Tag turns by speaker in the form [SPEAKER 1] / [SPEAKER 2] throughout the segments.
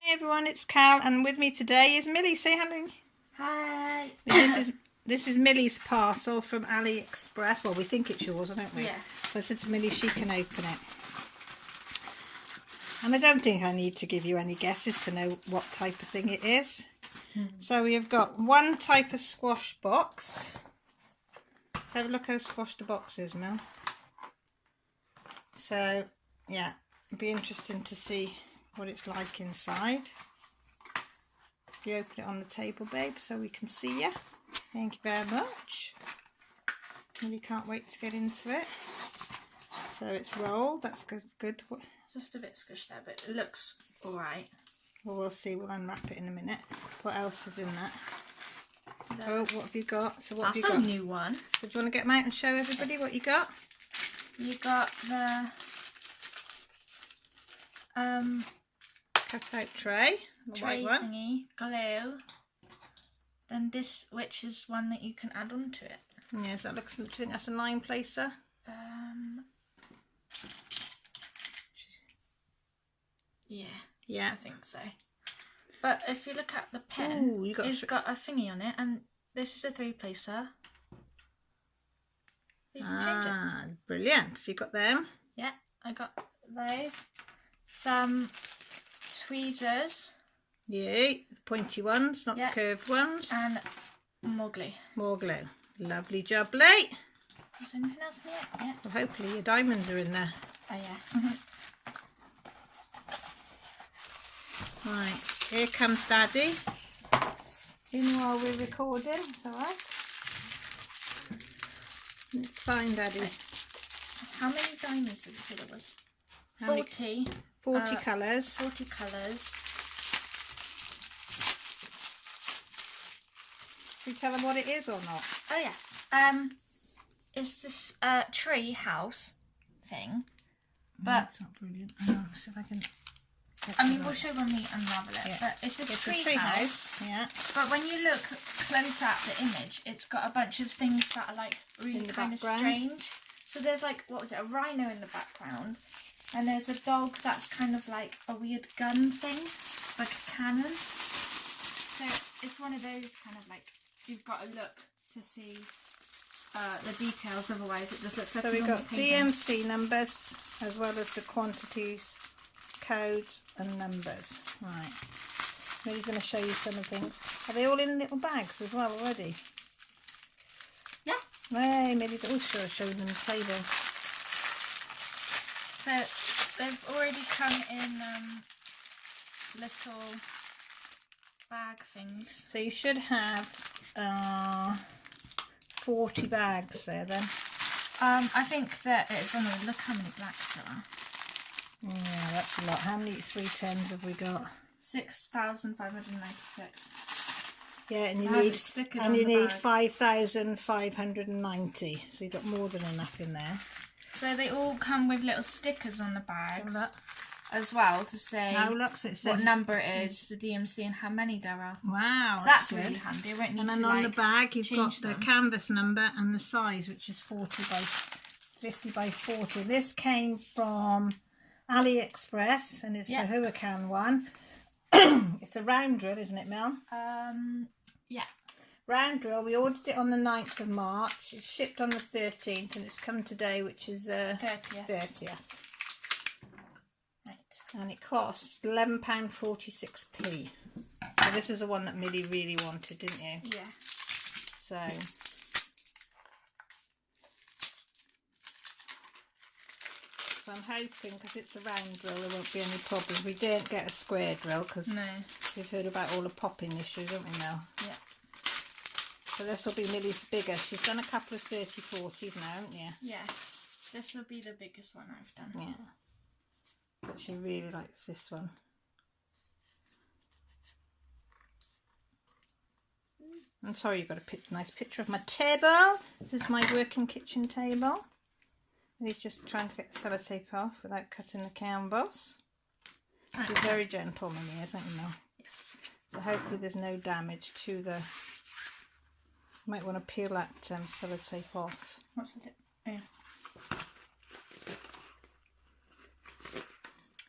[SPEAKER 1] Hey everyone, it's Cal, and with me today is Millie. Say hello.
[SPEAKER 2] Hi.
[SPEAKER 1] This is Millie's parcel from AliExpress. Well, we think it's yours, don't we?
[SPEAKER 2] Yeah.
[SPEAKER 1] So I said to Millie she can open it. And I don't think I need to give you any guesses to know what type of thing it is. So we have got one type of squash box. Let's have a look how squashed the box is, Mel. So, yeah, it'd be interesting to see what it's like inside. You open it on the table, babe, so we can see you. Thank you very much. Really can't wait to get into it. So it's rolled. That's good.
[SPEAKER 2] Just a bit squished there, but it looks alright.
[SPEAKER 1] Well, we'll see. We'll unwrap it in a minute. What else is in that?
[SPEAKER 2] No.
[SPEAKER 1] Oh, what have you got? So what
[SPEAKER 2] That's
[SPEAKER 1] have you got?
[SPEAKER 2] a new one.
[SPEAKER 1] So do you want to get them out and show everybody what you got?
[SPEAKER 2] You got the
[SPEAKER 1] Cut-out tray. The
[SPEAKER 2] tray
[SPEAKER 1] white one.
[SPEAKER 2] thingy, glue. Then this, which is one that you can add onto it.
[SPEAKER 1] Yes, that looks. Do you think that's a 9-placer?
[SPEAKER 2] Yeah.
[SPEAKER 1] Yeah.
[SPEAKER 2] I think so. But if you look at the pen,
[SPEAKER 1] Ooh,
[SPEAKER 2] it's got a thingy on it, and this is a 3-placer. You can change it.
[SPEAKER 1] Brilliant. So you got them.
[SPEAKER 2] Yeah, I got those. Some tweezers.
[SPEAKER 1] Yeah, the pointy ones, not the curved ones.
[SPEAKER 2] And more glue.
[SPEAKER 1] More glue. Lovely jubbly.
[SPEAKER 2] Is anything else in it? Yeah.
[SPEAKER 1] Well, hopefully your diamonds are in there.
[SPEAKER 2] Oh yeah.
[SPEAKER 1] Right, here comes Daddy. In while we're recording, it's alright. It's fine, Daddy.
[SPEAKER 2] How many diamonds did you say there was?
[SPEAKER 1] How many?
[SPEAKER 2] 40.
[SPEAKER 1] 40 colours.
[SPEAKER 2] 40 colours.
[SPEAKER 1] Should we tell them what it is or not?
[SPEAKER 2] Oh yeah. It's this tree house thing. But
[SPEAKER 1] It's not brilliant. Let's see if I can.
[SPEAKER 2] I mean, we'll show when we unravel it.
[SPEAKER 1] Yeah.
[SPEAKER 2] But it's this
[SPEAKER 1] It's
[SPEAKER 2] tree
[SPEAKER 1] a tree
[SPEAKER 2] house.
[SPEAKER 1] Yeah.
[SPEAKER 2] But when you look close at the image, it's got a bunch of things that are like really kind of strange. So there's like, what was it, a rhino in the background. And there's a dog that's kind of like a weird gun thing, like a cannon. So it's one of those kind of like, you've got to look to see the details, otherwise it just looks like.
[SPEAKER 1] So we've got DMC numbers as well as the quantities, codes and numbers. Right. Millie's going to show you some of the things. Are they all in little bags as well already?
[SPEAKER 2] Yeah.
[SPEAKER 1] Hey, Millie's also showing them the table.
[SPEAKER 2] So they've already come in little bag things.
[SPEAKER 1] So you should have 40 bags there then.
[SPEAKER 2] I think that it's on the, look how many blacks there are.
[SPEAKER 1] Yeah, that's a lot. How many 310s have we got?
[SPEAKER 2] 6,596.
[SPEAKER 1] Yeah, and you need 5,590. So you've got more than enough in there.
[SPEAKER 2] So they all come with little stickers on the bags as well to say what number it is, the DMC, and how many there are.
[SPEAKER 1] Wow,
[SPEAKER 2] so that's really handy. I won't need
[SPEAKER 1] and then
[SPEAKER 2] to,
[SPEAKER 1] on the bag you've got the
[SPEAKER 2] them.
[SPEAKER 1] canvas number and the size, which is 40 by 50 by 40. This came from AliExpress and it's a Huacan one. It's a round drill, isn't it, Mel?
[SPEAKER 2] Yeah.
[SPEAKER 1] Round drill. We ordered it on the 9th of March. It's shipped on the 13th and it's come today, which is the 30th.
[SPEAKER 2] Right.
[SPEAKER 1] And it costs £11.46p. So this is the one that Millie really wanted, didn't you?
[SPEAKER 2] Yeah.
[SPEAKER 1] So I'm hoping, because it's a round drill, there won't be any problems. We didn't get a square drill because we've heard about all the popping issues, haven't we, Mel?
[SPEAKER 2] Yeah.
[SPEAKER 1] So this will be Millie's bigger. She's done a couple of 30-40s now, haven't you?
[SPEAKER 2] Yeah. This will be the biggest one I've done.
[SPEAKER 1] Yeah. But she really likes this one. I'm sorry, you've got a nice picture of my table. This is my working kitchen table. And he's just trying to get the sellotape off without cutting the canvas. She's very gentle, Millie, isn't she, Mel?
[SPEAKER 2] Yes.
[SPEAKER 1] So hopefully there's no damage to the... You might want to peel that sellotape off.
[SPEAKER 2] What's it? Oh, yeah.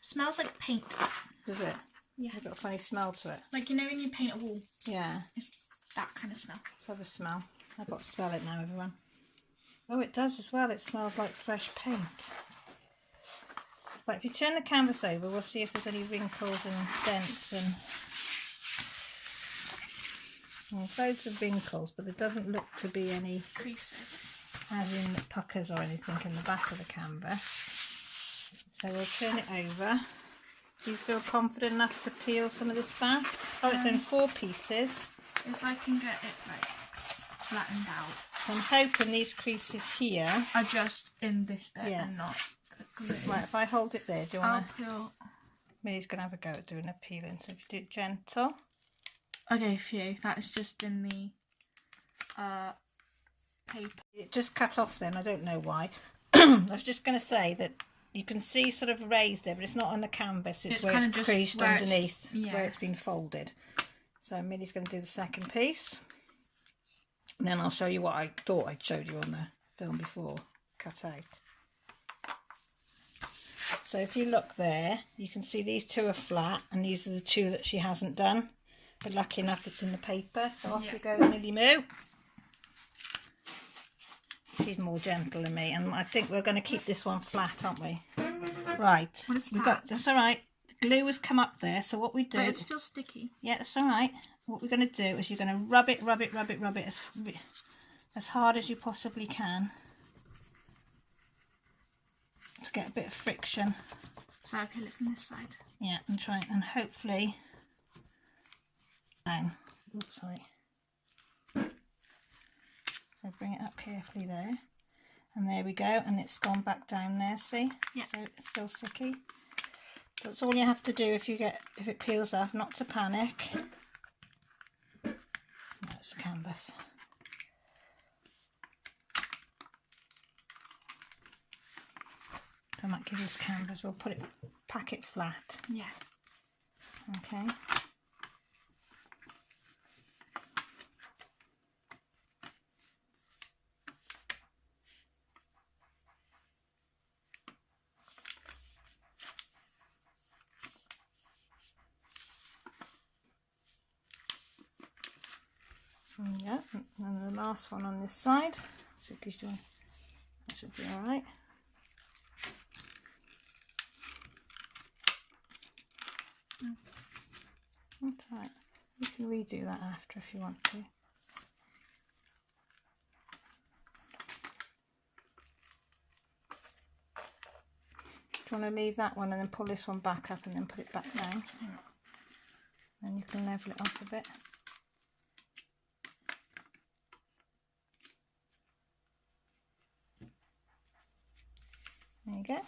[SPEAKER 2] Smells like paint.
[SPEAKER 1] Does it?
[SPEAKER 2] Yeah.
[SPEAKER 1] It's got a funny smell to it.
[SPEAKER 2] Like, you know when you paint a wall?
[SPEAKER 1] Yeah.
[SPEAKER 2] It's that kind of smell.
[SPEAKER 1] Let's have a smell. I've got to smell it now, everyone. Oh, it does as well. It smells like fresh paint. But if you turn the canvas over, we'll see if there's any wrinkles and dents and... Well, there's loads of wrinkles, but there doesn't look to be any
[SPEAKER 2] creases,
[SPEAKER 1] as in puckers or anything in the back of the canvas. So we'll turn it over. Do you feel confident enough to peel some of this back? Oh, it's in 4 pieces.
[SPEAKER 2] If I can get it like flattened out.
[SPEAKER 1] So I'm hoping these creases here
[SPEAKER 2] are just in this bit and not the glue.
[SPEAKER 1] Right, if I hold it there, do you want
[SPEAKER 2] to peel?
[SPEAKER 1] Millie's going to have a go at doing a peeling, so if you do it gentle.
[SPEAKER 2] Okay, phew, that is just in the paper.
[SPEAKER 1] It just cut off then, I don't know why. I was just going to say that you can see sort of raised there, but it's not on the canvas, it's where it's creased underneath, where it's been folded. So Millie's going to do the second piece. And then I'll show you what I thought I'd showed you on the film before, cut out. So if you look there, you can see these 2 are flat, and these are the 2 that she hasn't done. But lucky enough it's in the paper, so off we go, Millie Moo. She's more gentle than me, and I think we're going to keep this one flat, aren't we? Right. We've got, that's all right. The glue has come up there, so what we do...
[SPEAKER 2] But it's still sticky.
[SPEAKER 1] Yeah, that's all right. What we're going to do is you're going to rub it as hard as you possibly can. To get a bit of friction.
[SPEAKER 2] So I peel it from this side.
[SPEAKER 1] Yeah, and try and hopefully... down. Oops, sorry. So bring it up carefully there, and there we go, and it's gone back down there, see?
[SPEAKER 2] Yeah.
[SPEAKER 1] So it's still sticky. That's all you have to do if it peels off, not to panic. That's canvas. I might give this canvas, we'll pack it flat.
[SPEAKER 2] Yeah.
[SPEAKER 1] Okay. Yeah, and then the last one on this side. So that should be all right. That's all right. You can redo that after if you want to. Do you want to leave that one and then pull this one back up and then put it back down? Then you can level it off a bit. There you go.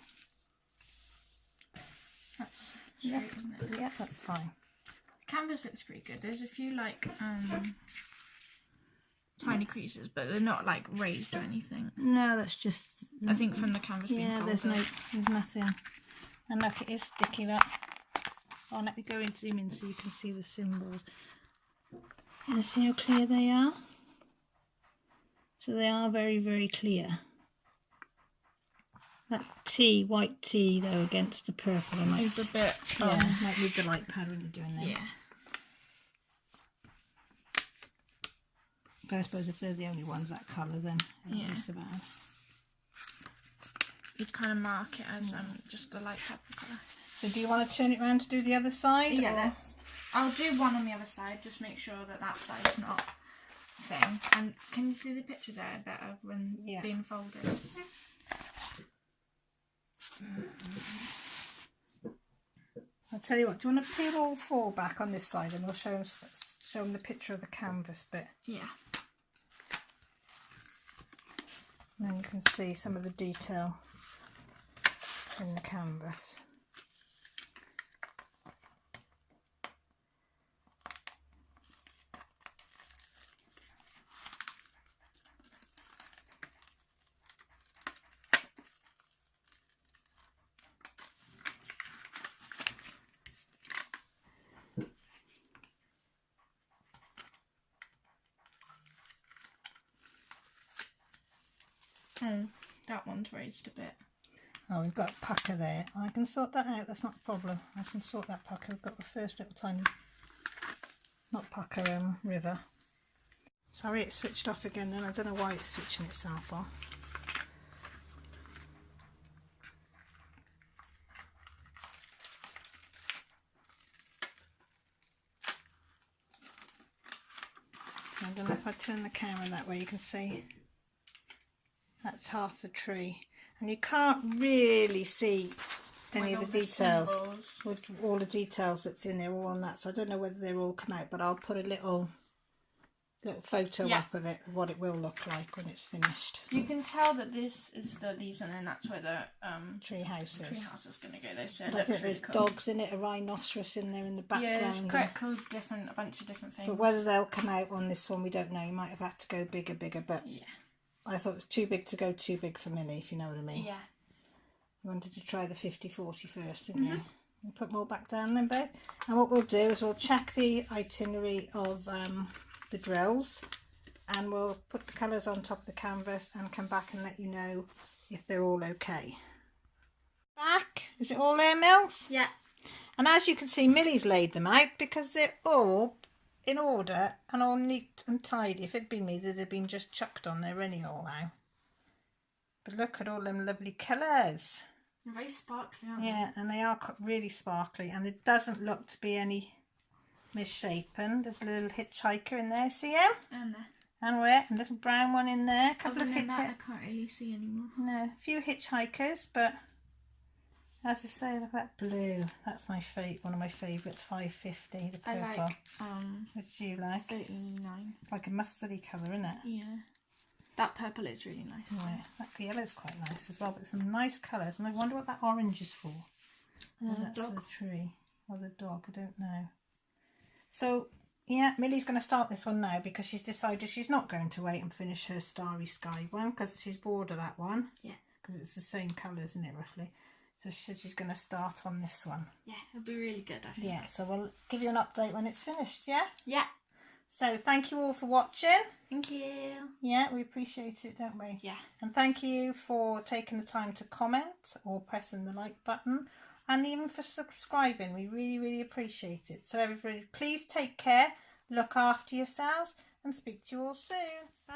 [SPEAKER 2] That's straight, isn't it?
[SPEAKER 1] Yeah, that's fine.
[SPEAKER 2] The canvas looks pretty good. There's a few like tiny creases, but they're not like raised or anything.
[SPEAKER 1] No, that's just...
[SPEAKER 2] I think from the canvas being folded.
[SPEAKER 1] There's nothing. And look, it is sticky, look. Oh, let me go and zoom in so you can see the symbols. And see how clear they are? So they are very, very clear. That tea, white tea though, against the purple, I might...
[SPEAKER 2] It's a bit...
[SPEAKER 1] might need the light pad when you're doing that.
[SPEAKER 2] Yeah.
[SPEAKER 1] But I suppose if they're the only ones that colour, then it won't be so bad.
[SPEAKER 2] You'd kind of mark it as just the light purple colour.
[SPEAKER 1] So do you want to turn it around to do the other side?
[SPEAKER 2] Yeah, I'll do one on the other side, just make sure that that side's not thing. And can you see the picture there better when being folded?
[SPEAKER 1] I'll tell you what, do you want to peel all 4 back on this side and we'll show them the picture of the canvas bit?
[SPEAKER 2] Yeah.
[SPEAKER 1] And then you can see some of the detail in the canvas.
[SPEAKER 2] Oh, that one's raised a bit.
[SPEAKER 1] Oh, we've got a pucker there. I can sort that out, that's not a problem. I can sort that pucker. We've got the first little tiny, not pucker, river. Sorry, it's switched off again then. I don't know why it's switching itself off. So I don't know if I turn the camera that way, you can see that's half the tree. And you can't really see any of the details, with all the details that's in there, all on that. So I don't know whether they're all come out, but I'll put a little photo up of it, of what it will look like when it's finished.
[SPEAKER 2] You can tell that this is the leaves, and then that's where the
[SPEAKER 1] treehouse is.
[SPEAKER 2] Treehouse is going to go.
[SPEAKER 1] I think there's dogs in it, a rhinoceros in there in the background.
[SPEAKER 2] Yeah, it's quite cool, a bunch of different things.
[SPEAKER 1] But whether they'll come out on this one, we don't know. You might have had to go bigger, but
[SPEAKER 2] yeah. I
[SPEAKER 1] thought it was too big to go too big for Millie, if you know what I mean.
[SPEAKER 2] Yeah.
[SPEAKER 1] You wanted to try the 50-40 first, didn't you? We'll put more back down then, babe. And what we'll do is we'll check the itinerary of the drills, and we'll put the colours on top of the canvas and come back and let you know if they're all okay. Back, is it all there, Mills?
[SPEAKER 2] Yeah.
[SPEAKER 1] And as you can see, Millie's laid them out because they're all in order and all neat and tidy. If it'd been me, they'd have been just chucked on there anyhow now. But look at all them lovely colours.
[SPEAKER 2] They're very sparkly, aren't
[SPEAKER 1] they? Yeah, and they are really sparkly, and it doesn't look to be any misshapen. There's a little hitchhiker in there, see him?
[SPEAKER 2] And there.
[SPEAKER 1] And where? A little brown one in there. A couple of
[SPEAKER 2] that, I can't really see anymore.
[SPEAKER 1] No, a few hitchhikers, but as I say, look at that blue. That's my one of my favourites, 550, the purple.
[SPEAKER 2] I like,
[SPEAKER 1] what do you like?
[SPEAKER 2] 39.
[SPEAKER 1] It's like a mustardy colour, isn't it?
[SPEAKER 2] Yeah. That purple is really nice.
[SPEAKER 1] Yeah, that yellow's quite nice as well, but some nice colours. And I wonder what that orange is for. That's
[SPEAKER 2] dog.
[SPEAKER 1] the tree or the dog, I don't know. So, yeah, Millie's going to start this one now because she's decided she's not going to wait and finish her Starry Sky one because she's bored of that one.
[SPEAKER 2] Yeah.
[SPEAKER 1] Because it's the same colour, isn't it, roughly? So she said she's going to start on this one.
[SPEAKER 2] Yeah, it'll be really good, I think.
[SPEAKER 1] Yeah, so we'll give you an update when it's finished, yeah?
[SPEAKER 2] Yeah.
[SPEAKER 1] So thank you all for watching.
[SPEAKER 2] Thank you.
[SPEAKER 1] Yeah, we appreciate it, don't we?
[SPEAKER 2] Yeah.
[SPEAKER 1] And thank you for taking the time to comment or pressing the like button, and even for subscribing. We really, really appreciate it. So everybody, please take care, look after yourselves, and speak to you all soon.
[SPEAKER 2] Bye.